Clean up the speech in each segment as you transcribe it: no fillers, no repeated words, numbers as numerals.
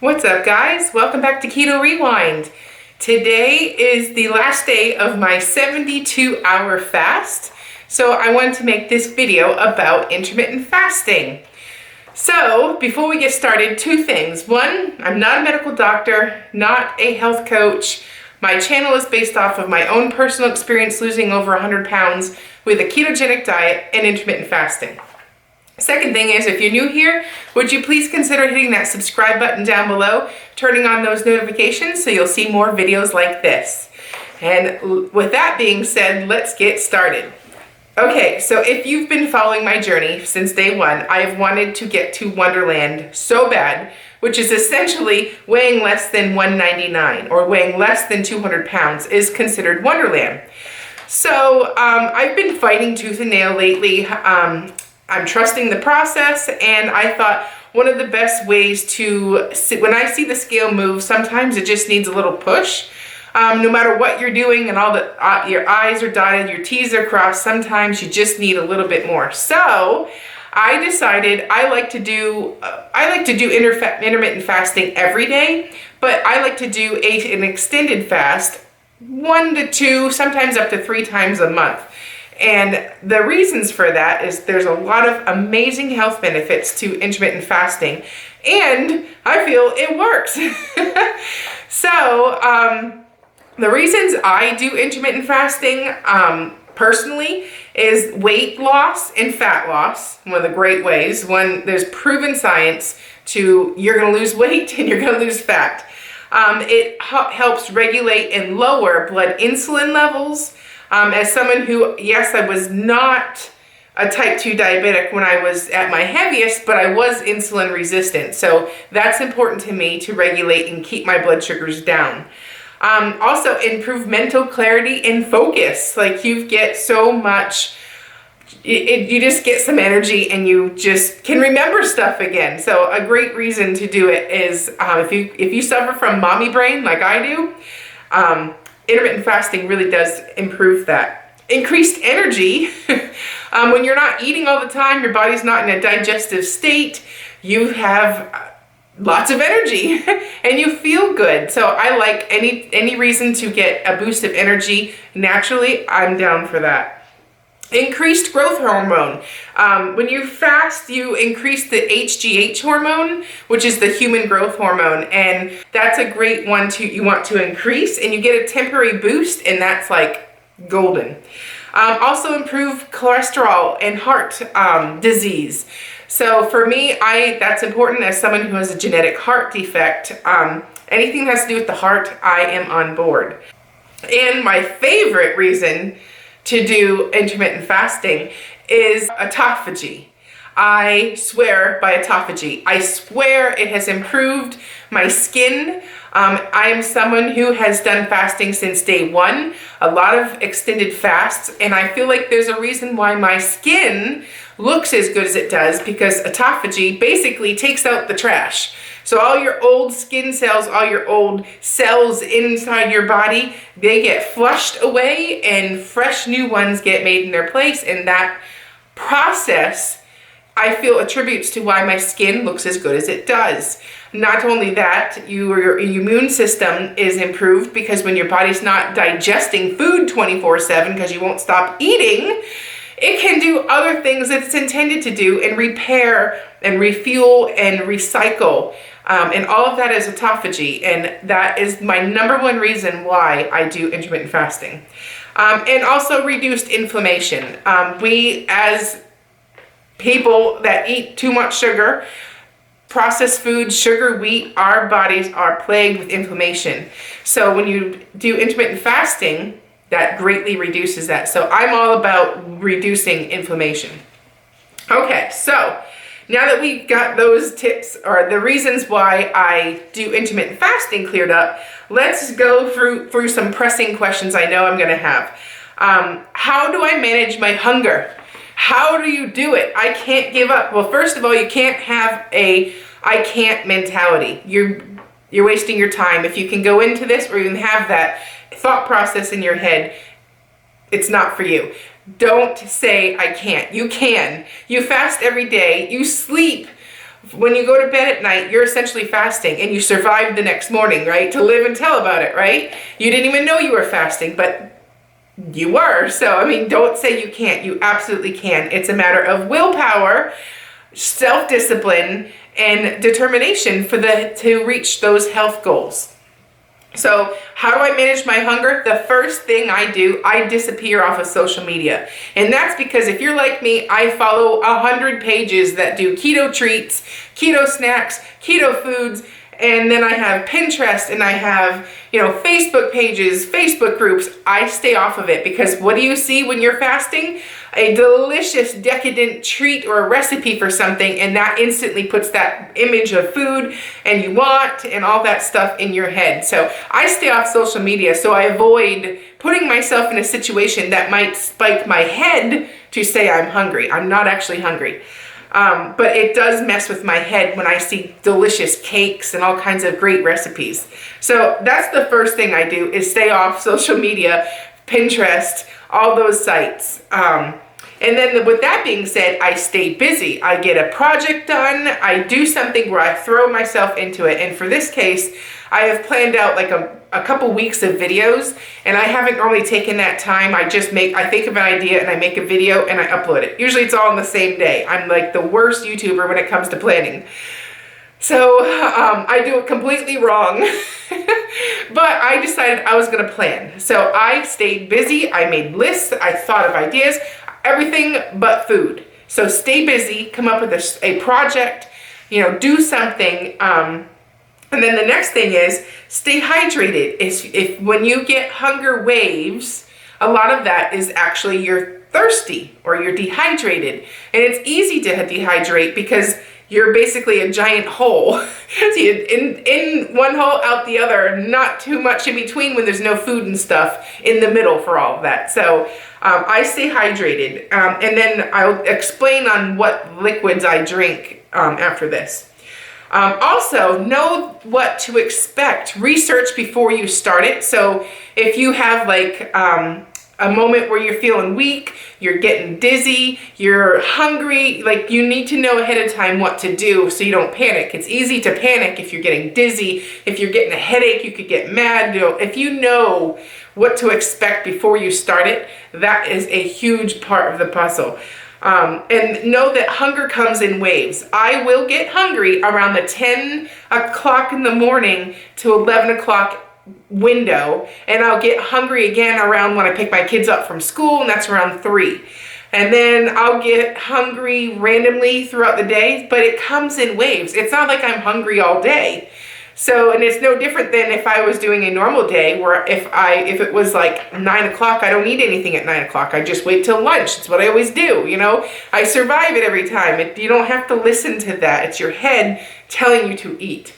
What's up, guys? Welcome back to Keto Rewind. Today is the last day of my 72-hour fast, so I wanted to make this video about intermittent fasting. So, before we get started, two things. One, I'm not a medical doctor, not a health coach. My channel is based off of my own personal experience losing over 100 pounds with a ketogenic diet and intermittent fasting. Second thing is, if you're new here, would you please consider hitting that subscribe button down below, turning on those notifications so you'll see more videos like this. And with that being said, let's get started. Okay, so if you've been following my journey since day one, I have wanted to get to Wonderland so bad, which is essentially weighing less than 199 or weighing less than 200 pounds is considered Wonderland. So I've been fighting tooth and nail lately. I'm trusting the process, and I thought one of the best ways to when I see the scale move, sometimes it just needs a little push. No matter what you're doing and all the your I's are dotted, your T's are crossed, sometimes you just need a little bit more. So I decided I like to do intermittent fasting every day, but I like to do an extended fast 1 to 2, sometimes up to 3 times a month. And the reasons for that is there's a lot of amazing health benefits to intermittent fasting, and I feel it works. So the reasons I do intermittent fasting personally is weight loss and fat loss. One of the great ways. One, there's proven science to you're going to lose weight and you're going to lose fat. It helps regulate and lower blood insulin levels. As someone who, yes, I was not a type 2 diabetic when I was at my heaviest, but I was insulin resistant. So that's important to me to regulate and keep my blood sugars down. Also improve mental clarity and focus. Like you get so much, you just get some energy and you just can remember stuff again. So a great reason to do it is if you suffer from mommy brain like I do, intermittent fasting really does improve that. Increased energy. When you're not eating all the time, your body's not in a digestive state, you have lots of energy and you feel good. So I like any reason to get a boost of energy naturally, I'm down for that. Increased growth hormone. When you fast, you increase the HGH hormone, which is the human growth hormone, and that's a great one you want to increase, and you get a temporary boost, and that's like golden. Also improve cholesterol and heart disease. So for me, that's important as someone who has a genetic heart defect. Anything that has to do with the heart, I am on board. And my favorite reason to do intermittent fasting is autophagy. I swear by autophagy. I swear it has improved my skin. I am someone who has done fasting since day one, a lot of extended fasts, and I feel like there's a reason why my skin looks as good as it does, because autophagy basically takes out the trash. So all your old skin cells, all your old cells inside your body, they get flushed away and fresh new ones get made in their place. And that process, I feel, attributes to why my skin looks as good as it does. Not only that, your immune system is improved because when your body's not digesting food 24/7 because you won't stop eating, it can do other things that it's intended to do and repair and refuel and recycle. And all of that is autophagy. And that is my number one reason why I do intermittent fasting. And also reduced inflammation. We, as people that eat too much sugar, processed food, sugar, wheat, our bodies are plagued with inflammation. So when you do intermittent fasting, that greatly reduces that. So I'm all about reducing inflammation. Okay, so now that we got those tips or the reasons why I do intermittent fasting cleared up, let's go through some pressing questions I know I'm gonna have. How do I manage my hunger? How do you do it? I can't give up. Well, first of all, you can't have a I can't mentality. You're wasting your time. If you can go into this or you can have that thought process in your head, it's not for you. Don't say I can't. You can. You fast every day. You sleep When you go to bed at night, you're essentially fasting, and you survived the next morning, right? To live and tell about it, right? You didn't even know you were fasting, but you were. So, I mean, don't say you can't. You absolutely can. It's a matter of willpower, self-discipline, and determination to reach those health goals. So how do I manage my hunger? The first thing I do, I disappear off of social media. And that's because if you're like me, I follow 100 pages that do keto treats, keto snacks, keto foods, and then I have Pinterest and I have, Facebook pages, Facebook groups. I stay off of it because what do you see when you're fasting? A delicious, decadent treat or a recipe for something, and that instantly puts that image of food and you want and all that stuff in your head. So I stay off social media so I avoid putting myself in a situation that might spike my head to say I'm hungry. I'm not actually hungry. But it does mess with my head when I see delicious cakes and all kinds of great recipes. So that's the first thing I do, is stay off social media, Pinterest, all those sites. And then with that being said, I stay busy. I get a project done. I do something where I throw myself into it. And for this case, I have planned out like a couple weeks of videos, and I haven't normally taken that time. I think of an idea and I make a video and I upload it. Usually it's all in the same day. I'm like the worst YouTuber when it comes to planning. So I do it completely wrong, but I decided I was going to plan. So I stayed busy. I made lists. I thought of ideas, everything but food. So stay busy, come up with a project, do something. And then the next thing is stay hydrated. If when you get hunger waves, a lot of that is actually you're thirsty or you're dehydrated. And it's easy to dehydrate because you're basically a giant hole. So in one hole, out the other, not too much in between when there's no food and stuff in the middle for all of that. So I stay hydrated. And then I'll explain on what liquids I drink after this. Also, know what to expect. Research before you start it. So if you have like a moment where you're feeling weak, you're getting dizzy, you're hungry, like you need to know ahead of time what to do so you don't panic. It's easy to panic if you're getting dizzy. If you're getting a headache, you could get mad. If you know what to expect before you start it, that is a huge part of the puzzle. And know that hunger comes in waves. I will get hungry around the 10 o'clock in the morning to 11 o'clock window, and I'll get hungry again around when I pick my kids up from school, and that's around 3. And then I'll get hungry randomly throughout the day, but it comes in waves. It's not like I'm hungry all day. So, and it's no different than if I was doing a normal day where if it was like 9 o'clock, I don't eat anything at 9 o'clock. I just wait till lunch. It's what I always do, I survive it every time. You don't have to listen to that. It's your head telling you to eat.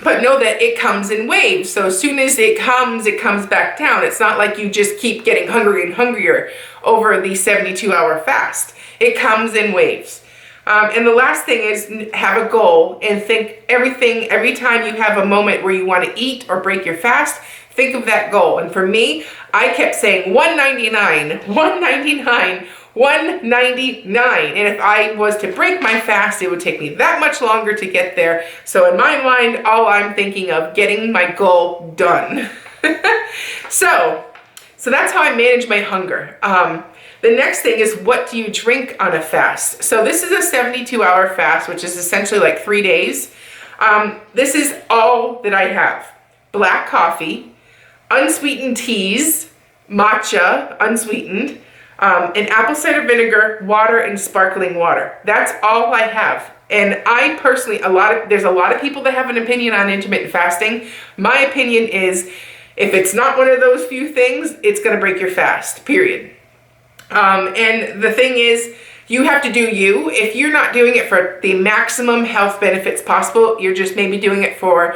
But know that it comes in waves. So as soon as it comes back down. It's not like you just keep getting hungrier and hungrier over the 72-hour fast. It comes in waves. And the last thing is have a goal and think every time you have a moment where you want to eat or break your fast, think of that goal. And for me, I kept saying 199, 199, 199. And if I was to break my fast, it would take me that much longer to get there. So in my mind, all I'm thinking of getting my goal done. So that's how I manage my hunger. The next thing is, what do you drink on a fast? So this is a 72-hour fast, which is essentially like 3 days. This is all that I have. Black coffee, unsweetened teas, matcha, unsweetened, and apple cider vinegar, water, and sparkling water. That's all I have. And I personally, there's a lot of people that have an opinion on intermittent fasting. My opinion is, if it's not one of those few things, it's going to break your fast, period. And the thing is, you have to do you. If you're not doing it for the maximum health benefits possible, you're just maybe doing it for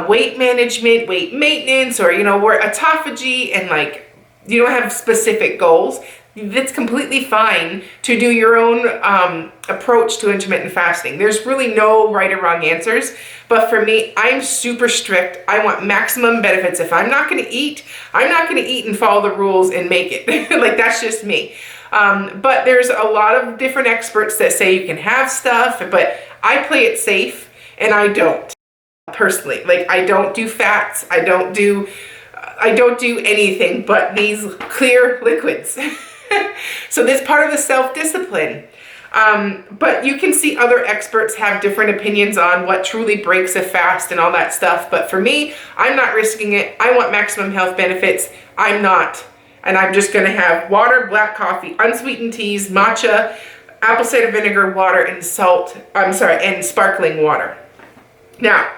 weight management, weight maintenance, or, we're autophagy, and like, you don't have specific goals, that's completely fine to do your own approach to intermittent fasting. There's really no right or wrong answers. But for me, I'm super strict. I want maximum benefits. If I'm not going to eat, I'm not going to eat and follow the rules and make it. Like, that's just me. But there's a lot of different experts that say you can have stuff, but I play it safe and I don't personally. Like, I don't do fats. I don't do anything but these clear liquids. So this part of the self-discipline. But you can see other experts have different opinions on what truly breaks a fast and all that stuff. But for me, I'm not risking it. I want maximum health benefits. I'm not. And I'm just going to have water, black coffee, unsweetened teas, matcha, apple cider vinegar, water, and and sparkling water. Now,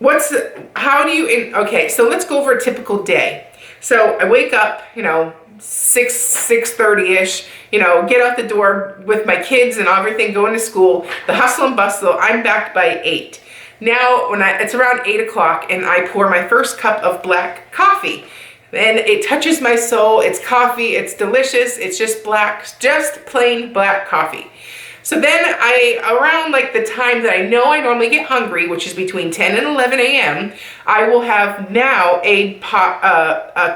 okay, so let's go over a typical day. So I wake up, 6:30ish, get out the door with my kids and everything, going to school, the hustle and bustle. I'm back by 8. Now, it's around 8 o'clock and I pour my first cup of black coffee. And it touches my soul. It's coffee. It's delicious. It's just plain black coffee. So then around like the time that I know I normally get hungry, which is between 10 and 11 a.m., I will have now a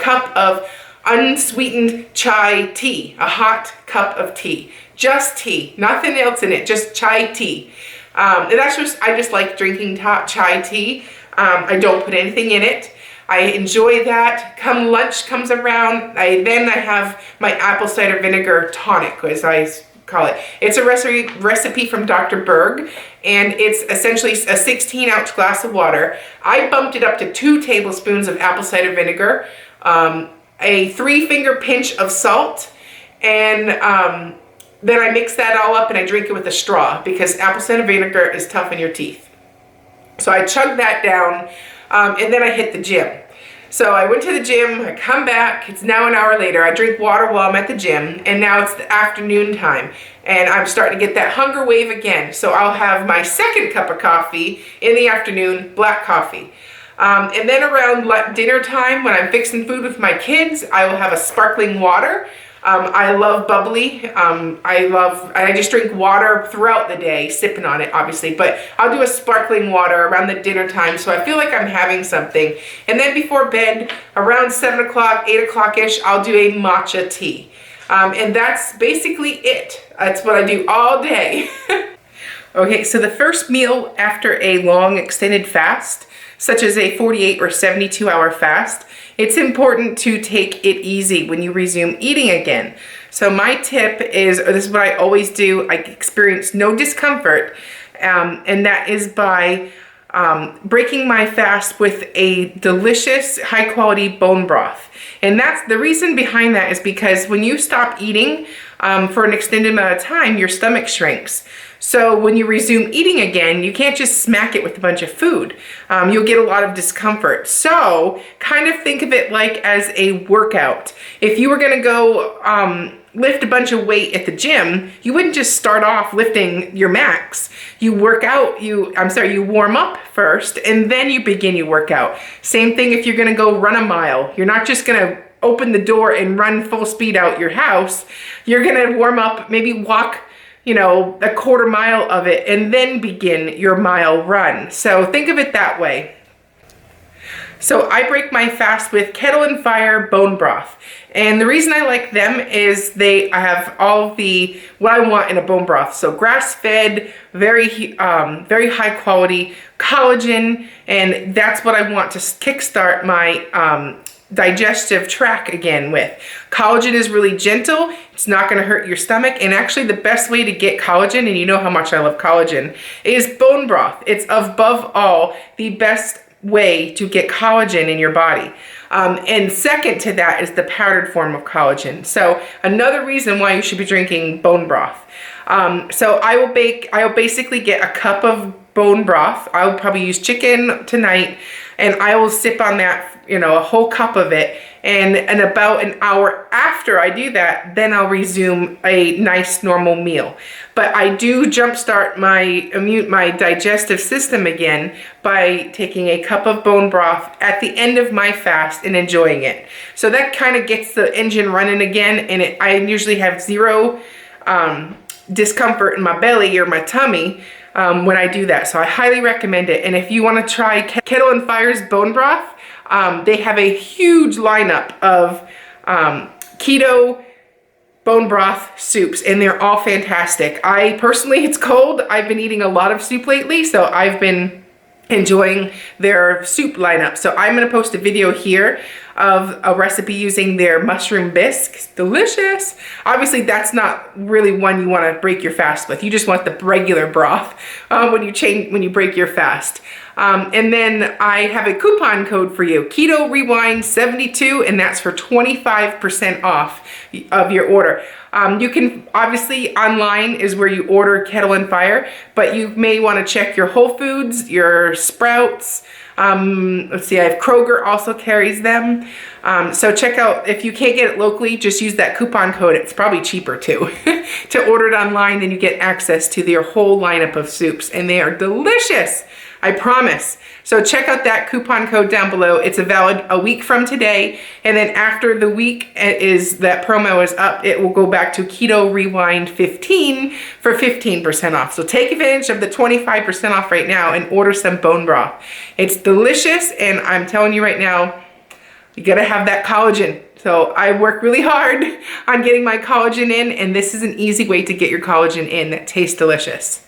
cup of unsweetened chai tea, a hot cup of tea. Just tea, nothing else in it, just chai tea. And I just like drinking chai tea. I don't put anything in it. I enjoy that. Come lunch comes around, I have my apple cider vinegar tonic, as I call it. It's a recipe from Dr. Berg, and it's essentially a 16-ounce glass of water. I bumped it up to 2 tablespoons of apple cider vinegar, a 3-finger pinch of salt, and then I mix that all up and I drink it with a straw because apple cider vinegar is tough on your teeth. So I chug that down, and then I hit the gym. So I went to the gym, I come back, it's now an hour later, I drink water while I'm at the gym, and now it's the afternoon time, and I'm starting to get that hunger wave again. So I'll have my second cup of coffee in the afternoon, black coffee. And then around dinner time, when I'm fixing food with my kids, I will have a sparkling water. I love bubbly. I just drink water throughout the day, sipping on it, obviously, but I'll do a sparkling water around the dinner time, so I feel like I'm having something. And then before bed, around 7 o'clock, 8 o'clock-ish, I'll do a matcha tea. And that's basically it. That's what I do all day. Okay, so the first meal after a long extended fast, such as a 48 or 72-hour fast, it's important to take it easy when you resume eating again. So my tip is, this is what I always do, I experience no discomfort, and that is by breaking my fast with a delicious, high-quality bone broth. And that's the reason behind that is because when you stop eating for an extended amount of time, your stomach shrinks. So when you resume eating again, you can't just smack it with a bunch of food. You'll get a lot of discomfort. So kind of think of it like as a workout. If you were going to go lift a bunch of weight at the gym, you wouldn't just start off lifting your max. You warm up first and then you begin your workout. Same thing if you're going to go run a mile. You're not just going to open the door and run full speed out your house. You're going to warm up, maybe walk a quarter mile of it and then begin your mile run. So think of it that way. So I break my fast with Kettle Fire bone broth. And the reason I like them is they have all what I want in a bone broth. So grass-fed, very high quality collagen, and that's what I want to kickstart my digestive tract again with. Collagen is really gentle. It's not going to hurt your stomach. And actually the best way to get collagen, and you know how much I love collagen, is bone broth. It's above all the best way to get collagen in your body. And second to that is the powdered form of collagen. So another reason why you should be drinking bone broth. So I'll basically get a cup of bone broth. I'll probably use chicken tonight, and I will sip on that, a whole cup of it. And about an hour after I do that, then I'll resume a nice normal meal. But I do jumpstart my digestive system again by taking a cup of bone broth at the end of my fast and enjoying it. So that kind of gets the engine running again, and I usually have zero discomfort in my belly or my tummy when I do that. So I highly recommend it. And if you want to try Kettle Fire's bone broth, they have a huge lineup of keto bone broth soups, and they're all fantastic. I personally, it's cold. I've been eating a lot of soup lately, so I've been enjoying their soup lineup. So I'm gonna post a video here of a recipe using their mushroom bisque. Delicious. Obviously that's not really one you wanna break your fast with. You just want the regular broth when you break your fast. And then I have a coupon code for you, Keto Rewind 72, and that's for 25% off of your order. You can, obviously online is where you order Kettle Fire, but you may want to check your Whole Foods, your Sprouts. Let's see, I have Kroger also carries them. So check out, if you can't get it locally, just use that coupon code. It's probably cheaper too to order it online, then you get access to their whole lineup of soups, and they are delicious. I promise. So check out that coupon code down below. It's valid a week from today. And then after the week that promo is up, it will go back to Keto Rewind 15 for 15% off. So take advantage of the 25% off right now and order some bone broth. It's delicious. And I'm telling you right now, you gotta have that collagen. So I work really hard on getting my collagen in, and this is an easy way to get your collagen in that tastes delicious.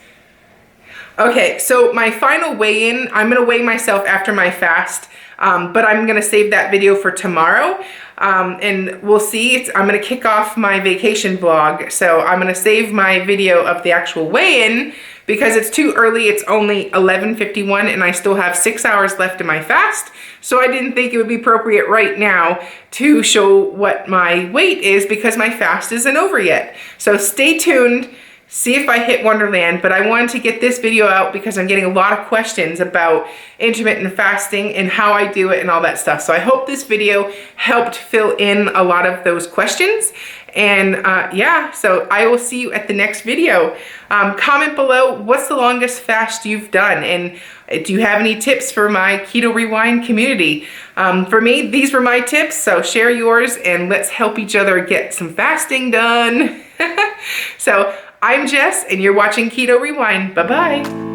Okay, so my final weigh-in, I'm gonna weigh myself after my fast, but I'm gonna save that video for tomorrow, and we'll see. I'm gonna kick off my vacation vlog, so I'm gonna save my video of the actual weigh-in because it's too early. It's only 11:51 and I still have 6 hours left in my fast, so I didn't think it would be appropriate right now to show what my weight is because my fast isn't over yet. So stay tuned. See if I hit Wonderland, but I wanted to get this video out because I'm getting a lot of questions about intermittent fasting and how I do it and all that stuff. So I hope this video helped fill in a lot of those questions. And yeah, so I will see you at the next video. Comment below, what's the longest fast you've done? And do you have any tips for my Keto Rewind community? For me, these were my tips, so share yours and let's help each other get some fasting done. So I'm Jess, and you're watching Keto Rewind. Bye-bye.